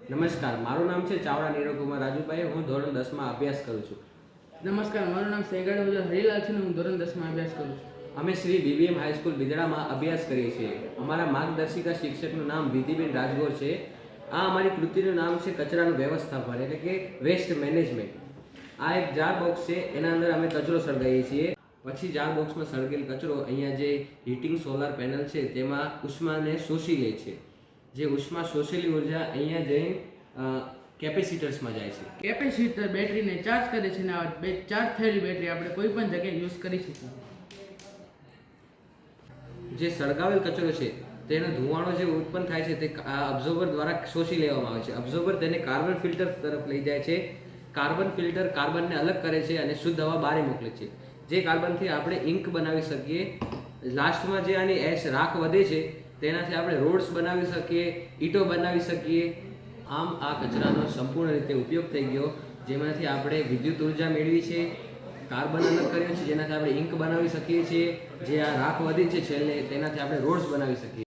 નમસ્કાર, મારું નામ છે ચાવડા નીરવકુમાર રાજુભાઈ. હું ધોરણ 10માં અભ્યાસ કરું છું. નમસ્કાર, મારું નામ સેગાડ હરિલાલ છે અને હું ધોરણ 10માં અભ્યાસ કરું છું. અમે શ્રી બીબીએમ હાઈસ્કૂલ બિદડામાં અભ્યાસ કરીએ છીએ. અમારા માર્ગદર્શિકા શિક્ષકનું નામ વિધિબેન રાજગોર છે. આ અમારી કૃતિનું નામ છે કચરાનું વ્યવસ્થાપન, એટલે કે વેસ્ટ મેનેજમેન્ટ. આ એક જાર બોક્સ છે, એના અંદર અમે કચરો સળગાવીએ છીએ. પછી જાર બોક્સમાં સળગેલ કચરો અહીંયા જે હીટિંગ સોલાર પેનલ છે તેમાં ઉષ્માને શોષી લે છે. જે ઉષ્મા શોષેલી ઉર્જા અહીંયા જઈ કેપેસિટર્સમાં જાય છે. કેપેસિટર બેટરીને ચાર્જ કરે છે અને આ ચાર્જ થયેલી બેટરી આપણે કોઈ પણ જગ્યાએ યુઝ કરી શકીએ. જે સળગાવેલ કચરો છે તેનો ધુવાણો જે ઉત્પન્ન થાય છે તે અબ્ઝોર્બર દ્વારા શોષી લેવામાં આવે છે. અબ્ઝોર્બર તેને કાર્બન ફિલ્ટર તરફ લઈ જાય છે. કાર્બન ફિલ્ટર કાર્બનને અલગ કરે છે અને શુદ્ધ હવા બહાર મોકલે છે. જે કાર્બનથી આપણે ઇંક બનાવી શકીએ. લાસ્ટમાં જે આની એશ રાખ વધે છે તેનાથી આપણે રોડ્સ બનાવી શકીએ, ઈંટો બનાવી શકીએ. આમ આ કચરાનો સંપૂર્ણ રીતે ઉપયોગ થઈ ગયો, જેમાંથી આપણે વિદ્યુત ઉર્જા મેળવી છે, કાર્બન અલગ કર્યો છે જેનાથી આપણે ઇંક બનાવી શકીએ છીએ. જે આ રાખ વધી છે છેલ્લે તેનાથી આપણે રોડ્સ બનાવી શકીએ.